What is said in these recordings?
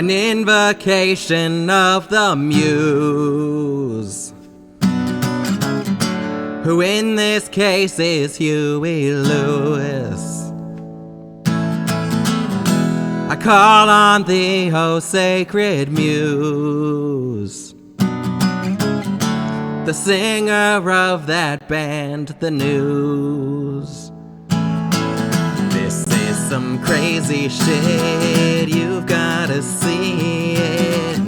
an invocation of the Muse, who in this case is Huey Lewis. I call on thee, O sacred Muse, the singer of that band, The News. This is some crazy shit, you've gotta see it.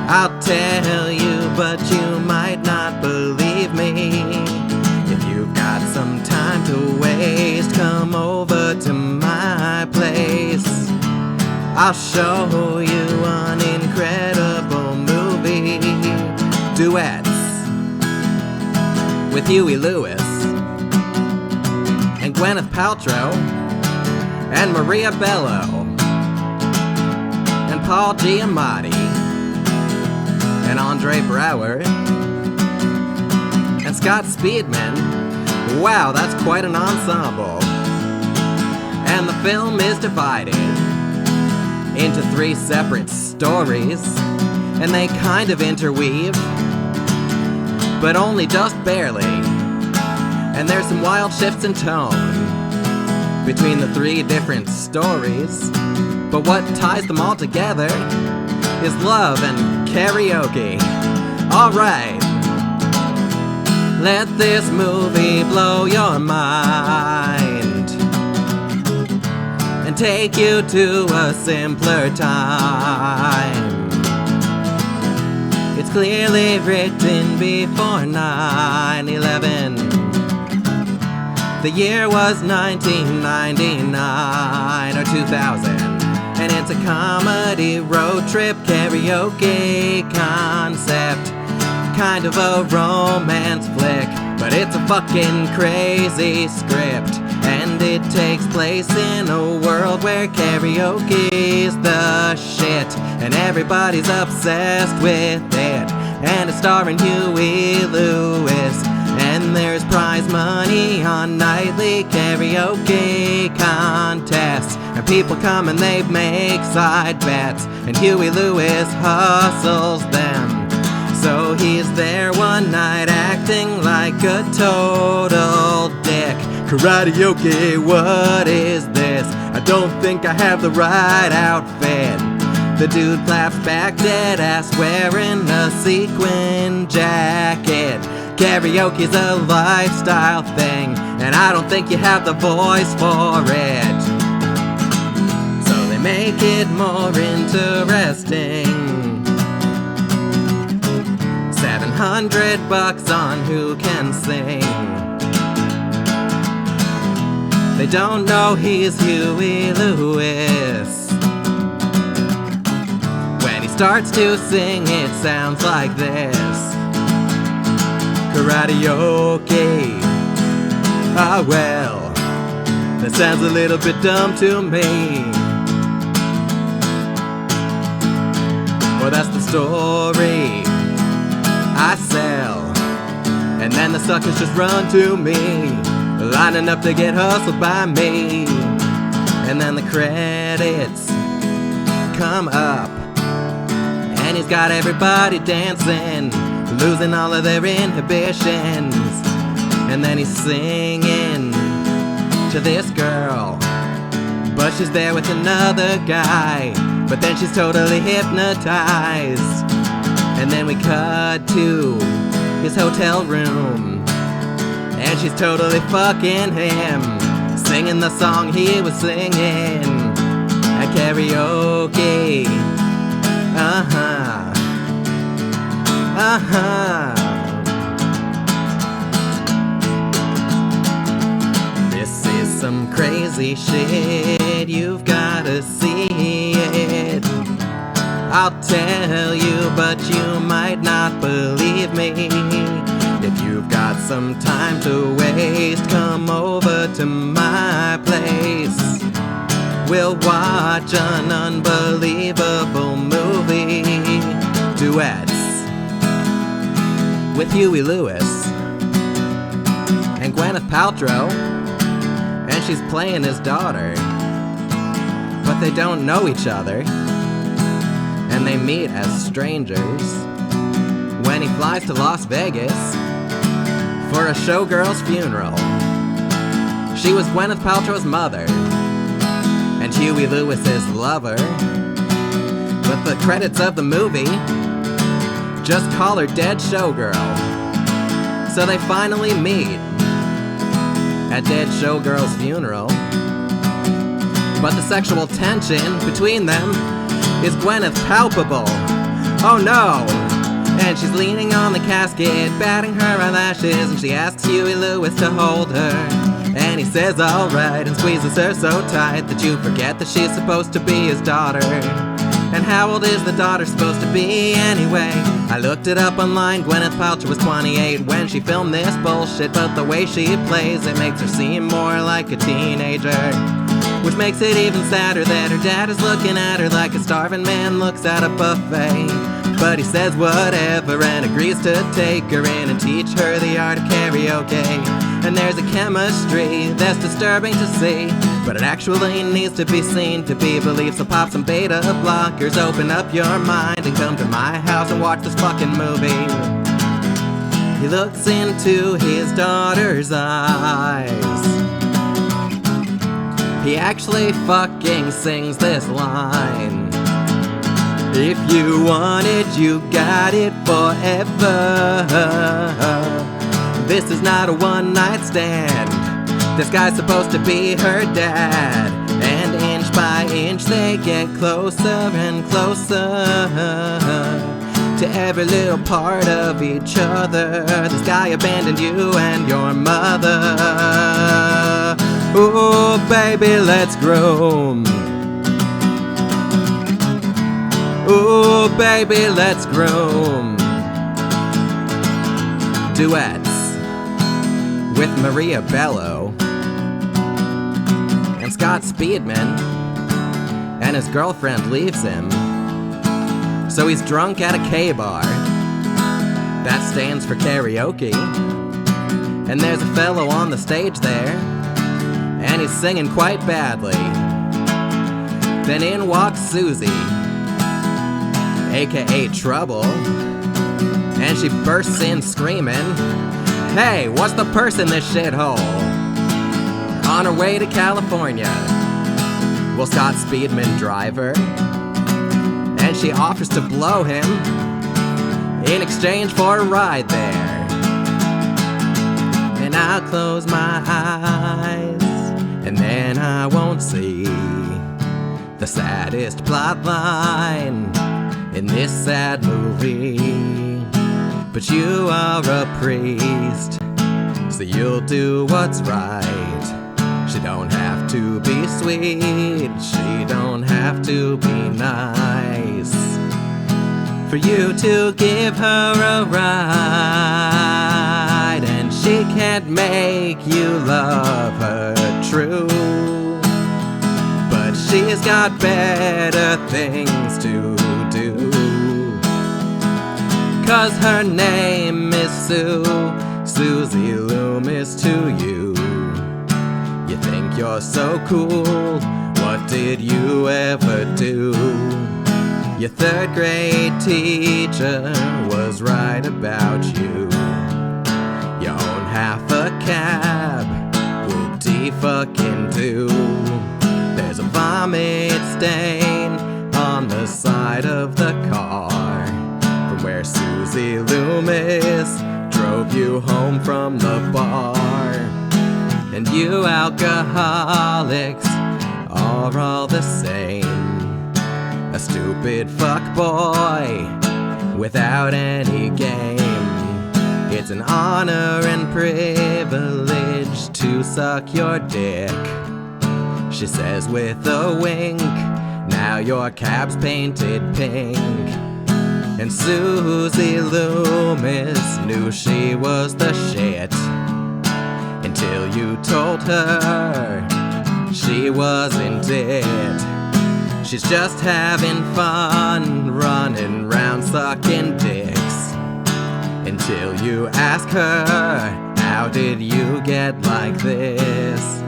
I'll tell you, but you might not believe me. If you've got some time to waste, come over to my place. I'll show you an incredible movie, Duets, with Huey Lewis and Gwyneth Paltrow and Maria Bello and Paul Giamatti and Andre Braugher and Scott Speedman. Wow, that's quite an ensemble. And the film is divided into 3 separate stories, and they kind of interweave, but only just barely. And there's some wild shifts in tone between the 3 different stories, but what ties them all together is love and karaoke. Alright, let this movie blow your mind and take you to a simpler time. It's clearly written before 9/11. The year was 1999 or 2000, and it's a comedy road trip karaoke concept. Kind of a romance flick, but it's a fucking crazy script. And it takes place in a world where karaoke's the shit, and everybody's obsessed with it. And it's starring Huey Lewis, and there's prize money on nightly karaoke contests. And people come and they make side bets, and Huey Lewis hustles them. So he's there one night acting like a total dick. Karaoke, what is this? I don't think I have the right outfit. The dude claps back dead ass wearing a sequin jacket. Karaoke's a lifestyle thing, and I don't think you have the voice for it. So they make it more interesting. $700 on who can sing. They don't know he's Huey Lewis. When he starts to sing, it sounds like this. Karaoke. Ah well, that sounds a little bit dumb to me. Well, that's the story I sell, and then the suckers just run to me, lining up to get hustled by me. And then the credits come up, and he's got everybody dancing, losing all of their inhibitions. And then he's singing to this girl, but she's there with another guy, but then she's totally hypnotized. And then we cut to his hotel room, and she's totally fucking him, singing the song he was singing at karaoke. Uh-huh. Uh-huh. This is some crazy shit, you've gotta see it. I'll tell you, but you might not believe me. If you've got some time to waste, come over to my place. We'll watch an unbelievable movie, Duets, with Huey Lewis and Gwyneth Paltrow, and she's playing his daughter, but they don't know each other. and they meet as strangers when he flies to Las Vegas for a showgirl's funeral. She was Gwyneth Paltrow's mother and Huey Lewis's lover, but the credits of the movie just call her dead showgirl. So they finally meet at dead showgirl's funeral. But the sexual tension between them is Gwyneth palpable. Oh no! And she's leaning on the casket, batting her eyelashes, and she asks Huey Lewis to hold her. And he says alright, and squeezes her so tight that you forget that she's supposed to be his daughter. And how old is the daughter supposed to be anyway? I looked it up online, Gwyneth Paltrow was 28 when she filmed this bullshit, but the way she plays it makes her seem more like a teenager. Which makes it even sadder that her dad is looking at her like a starving man looks at a buffet. But he says whatever and agrees to take her in and teach her the art of karaoke. And there's a chemistry that's disturbing to see, but it actually needs to be seen to be believed. So pop some beta blockers, open up your mind, and come to my house and watch this fucking movie. He looks into his daughter's eyes. He actually fucking sings this line: if you want it, you got it forever. This is not a one-night stand. This guy's supposed to be her dad. And inch by inch they get closer and closer to every little part of each other. This guy abandoned you and your mother. Oh, baby, let's groom. Oh, baby, let's groom. Duets with Maria Bello and Scott Speedman, and his girlfriend leaves him. So he's drunk at a K-bar. That stands for karaoke. And there's a fellow on the stage there, and he's singing quite badly. Then in walks Susie, aka Trouble, and she bursts in screaming, "Hey, what's the purse in this shithole?" On her way to California, will Scott Speedman drive her? And she offers to blow him in exchange for a ride there. And I'll close my eyes, and then I won't see the saddest plot line in this sad movie. But you are a priest, so you'll do what's right. She don't have to be sweet, she don't have to be nice for you to give her a ride. And she can't make you love her true, but she's got better things to do. 'Cause her name is Sue, Susie Loomis to you. You think you're so cool, what did you ever do? Your third grade teacher was right about you. You own half a cab, whoop-de fucking do. There's a vomit stain on the side of the car from where Susie Loomis drove you home from the bar. And you alcoholics are all the same. A stupid fuckboy without any game. It's an honor and privilege to suck your dick, she says with a wink. Now your cab's painted pink. And Susie Loomis knew she was the shit until you told her she wasn't it. She's just having fun, running round sucking dicks, until you ask her, how did you get like this?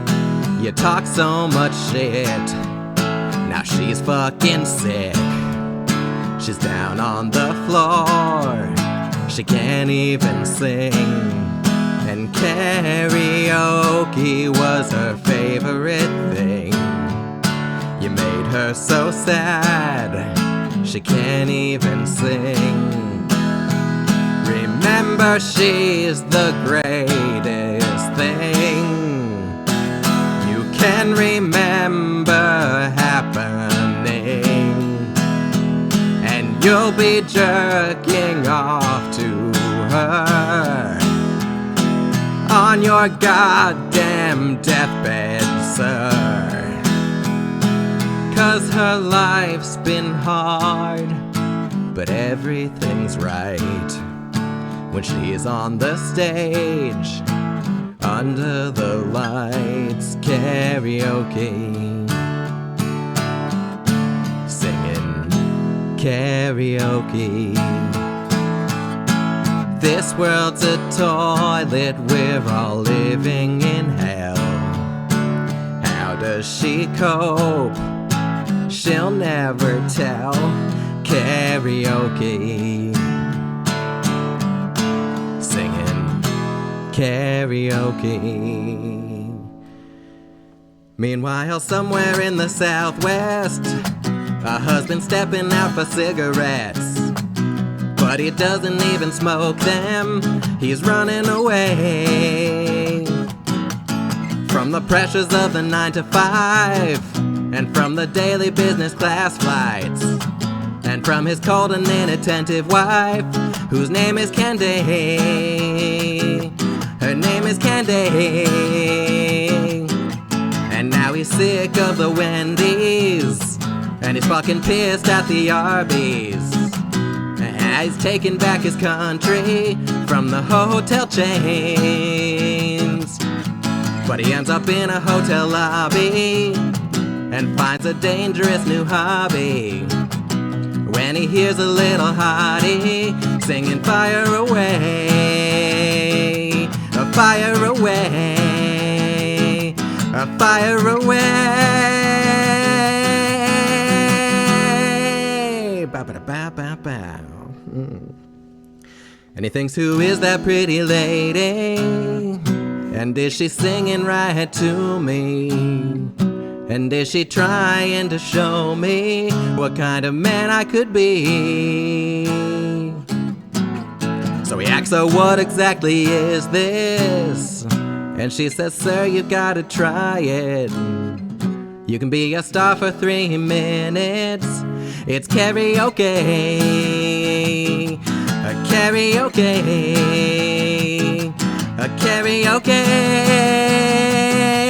You talk so much shit, now she's fucking sick. She's down on the floor, she can't even sing. And karaoke was her favorite thing. You made her so sad, she can't even sing. Remember, she's the greatest thing you can remember happening. And you'll be jerking off to her on your goddamn deathbed, sir. 'Cause her life's been hard, but everything's right when she's on the stage, under the lights, karaoke, singing karaoke. This world's a toilet, we're all living in hell. How does she cope? She'll never tell. Karaoke, singing karaoke. Meanwhile, somewhere in the Southwest, a husband stepping out for cigarettes, but he doesn't even smoke them. He's running away from the pressures of the 9 to 5, and from the daily business class flights, and from his cold and inattentive wife, whose name is Candy. Her name is Candy. And now he's sick of the Wendy's, and he's fucking pissed at the Arby's. He's taking back his country from the hotel chains. But he ends up in a hotel lobby and finds a dangerous new hobby when he hears a little hottie singing fire away, a fire away, a fire away. Ba-ba-da-ba-ba-ba. And he thinks, who is that pretty lady? And is she singing right to me? And is she trying to show me what kind of man I could be? So he asks her, what exactly is this? And she says, sir, you've got to try it. You can be a star for 3 minutes. It's karaoke. A karaoke. A karaoke.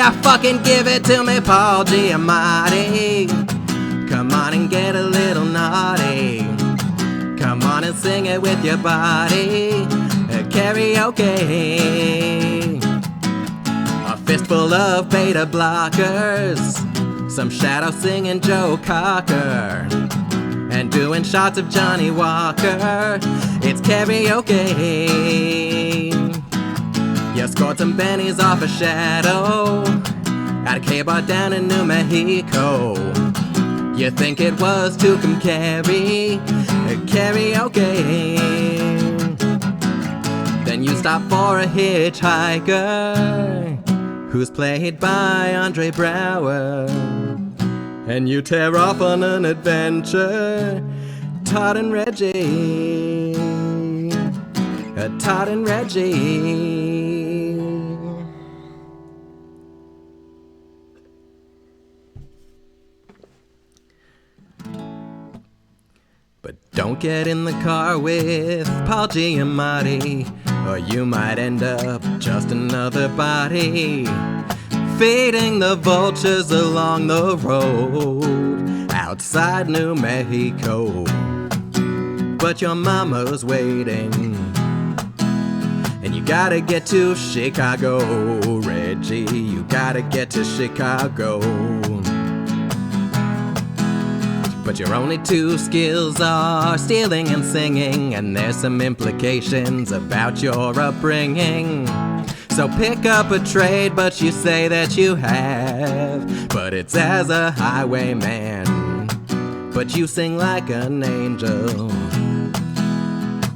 I fucking give it to me, Paul Giamatti. Come on and get a little naughty. Come on and sing it with your body. A karaoke. A fistful of beta blockers. Some shadow singing Joe Cocker. And doing shots of Johnny Walker. It's karaoke. You scored some bennies off a shadow at a K-bar down in New Mexico. You think it was Tucum Carry, karaoke. Then you stop for a hitchhiker who's played by Andre Brower, and you tear off on an adventure, Todd and Reggie, Todd and Reggie. But don't get in the car with Paul Giamatti, or you might end up just another body, feeding the vultures along the road outside New Mexico. But your mama's waiting, and you gotta get to Chicago, Reggie, you gotta get to Chicago. But your only 2 skills are stealing and singing, and there's some implications about your upbringing. So pick up a trade, but you say that you have, but it's as a highwayman. but you sing like an angel.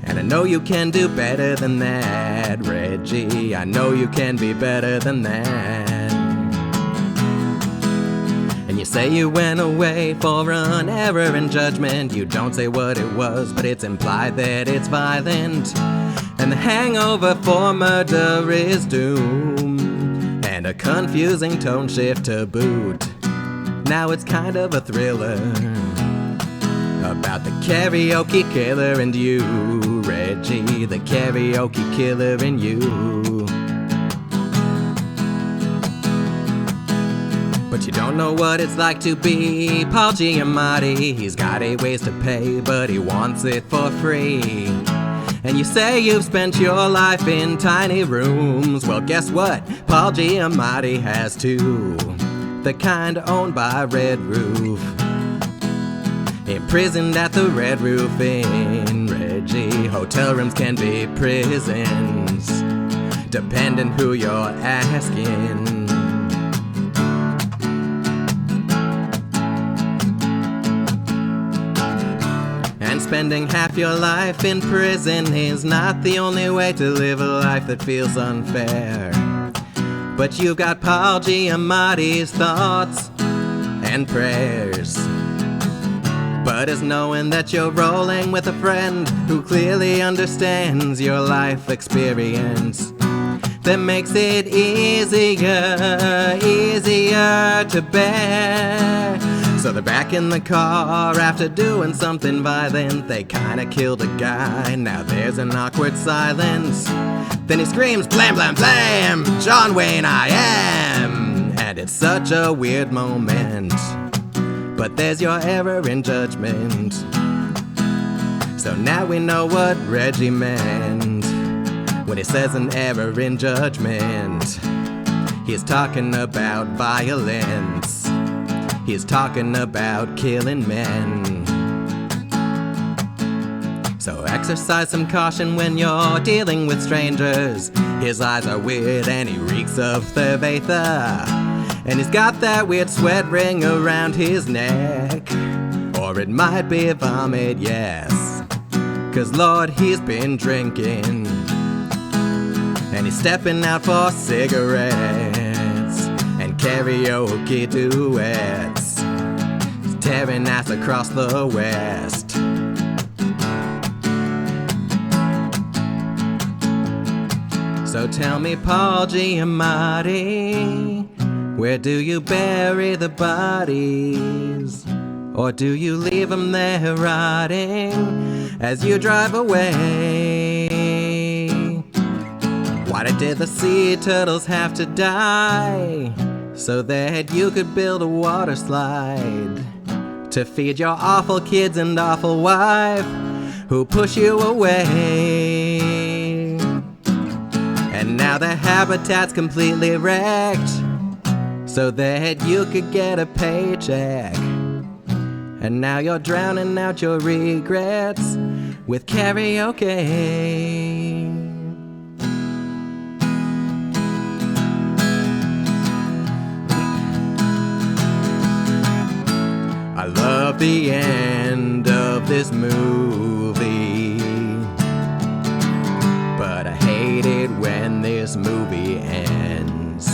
And I know you can do better than that, Reggie. I know you can be better than that. And you say you went away for an error in judgment. You don't say what it was, but it's implied that it's violent. And the hangover for murder is doom, and a confusing tone shift to boot. Now it's kind of a thriller about the karaoke killer and you, Reggie, the karaoke killer and you. But you don't know what it's like to be Paul Giamatti. He's got 8 ways to pay, but he wants it for free. And you say you've spent your life in tiny rooms. Well, guess what? Paul Giamatti has too. The kind owned by Red Roof. Imprisoned at the Red Roof Inn, Reggie. Hotel rooms can be prisons, depending who you're asking. And spending half your life in prison is not the only way to live a life that feels unfair. But you've got Paul Giamatti's thoughts and prayers. But it's knowing that you're rolling with a friend who clearly understands your life experience that makes it easier to bear. So they're back in the car after doing something violent. They kinda killed a guy, now there's an awkward silence. Then he screams, blam, blam, blam, John Wayne I am. And it's such a weird moment, but there's your error in judgment. So now we know what Reggie meant when he says an error in judgment. He's talking about violence. He's talking about killing men. So exercise some caution when you're dealing with strangers. His eyes are weird and he reeks of Cerveza. And he's got that weird sweat ring around his neck. Or it might be vomit, yes. 'Cause Lord, he's been drinking. And he's stepping out for cigarettes and karaoke duets. He's tearing ass across the West. So tell me, Paul Giamatti, where do you bury the bodies? Or do you leave them there rotting as you drive away? Why did the sea turtles have to die so that you could build a water slide to feed your awful kids and awful wife who push you away? And now the habitat's completely wrecked so that you could get a paycheck. And now you're drowning out your regrets with karaoke. I love the end of this movie, but I hate it when this movie ends.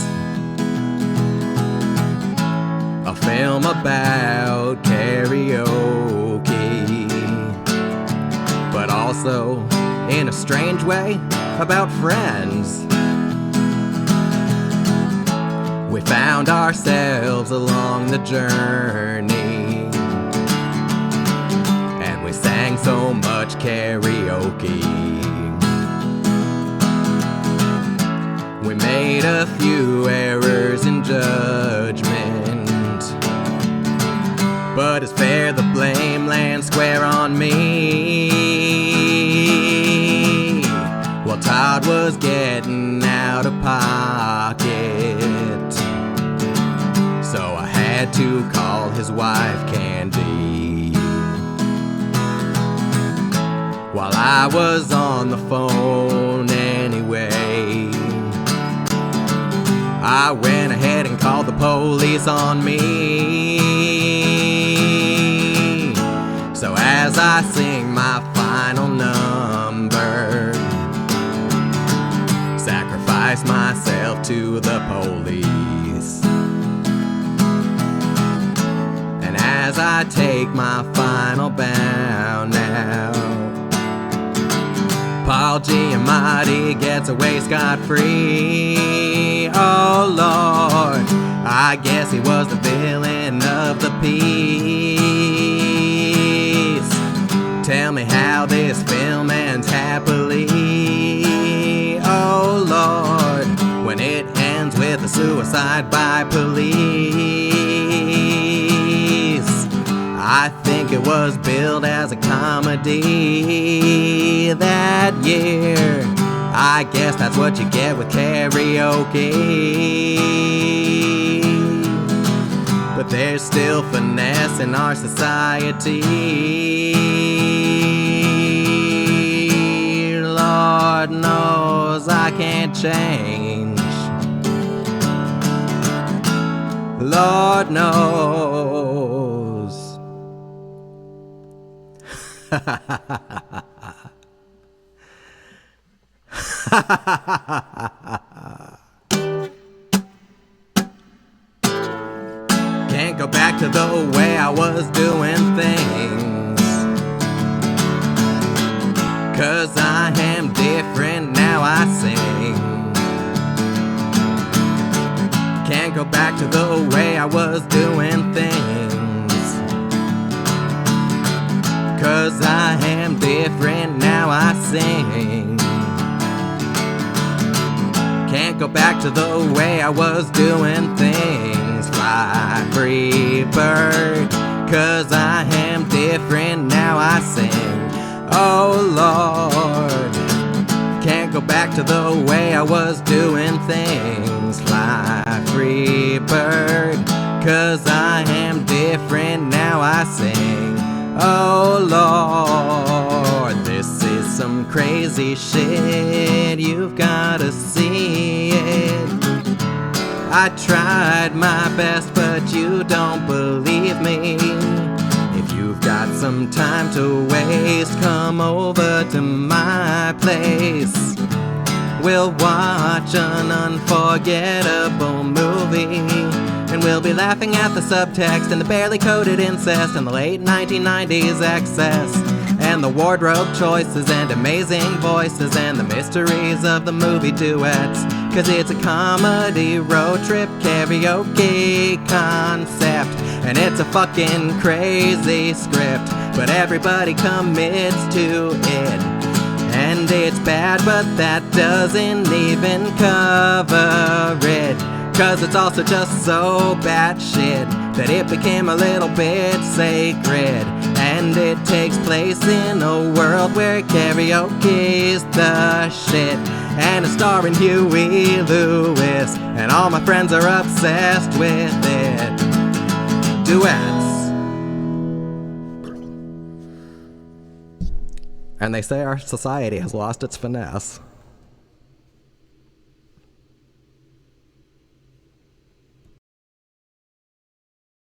A film about karaoke, but also, in a strange way, about friends. We found ourselves along the journey, and we sang so much karaoke. We made a few errors in judgment, but it's fair the blame lands square on me. Well, Todd was getting out of pocket, so I had to call his wife Candy. While I was on the phone anyway, I went ahead and called the police on me. I sing my final number. Sacrifice myself to the police. And as I take my final bow now, Paul Giamatti gets away scot-free. Oh Lord, I guess he was the villain of the piece. Tell me how this film ends happily. Oh Lord, when it ends with a suicide by police. I think it was billed as a comedy that year. I guess that's what you get with karaoke. But there's still finesse in our society. Lord knows I can't change. Lord knows. Can't go back to the way I was doing things, 'cause I am different now, I sing. Can't go back to the way I was doing things, 'cause I am different now, I sing. Can't go back to the way I was doing things. Fly, free bird, 'cause I am different now, I sing. Oh Lord, can't go back to the way I was doing things. Fly, free bird, 'cause I am different now, I sing. Oh Lord, this is some crazy shit, you've gotta see it. I tried my best, but you don't believe me. If you've got some time to waste, come over to my place. We'll watch an unforgettable movie, and we'll be laughing at the subtext and the barely coded incest and the late 1990s excess, and the wardrobe choices and amazing voices and the mysteries of the movie Duets. 'Cause it's a comedy road trip karaoke concept, and it's a fucking crazy script, but everybody commits to it. And it's bad, but that doesn't even cover it, 'cause it's also just so batshit that it became a little bit sacred. And it takes place in a world where karaoke's the shit, and it's starring Huey Lewis, and all my friends are obsessed with it. Duets. And they say our society has lost its finesse.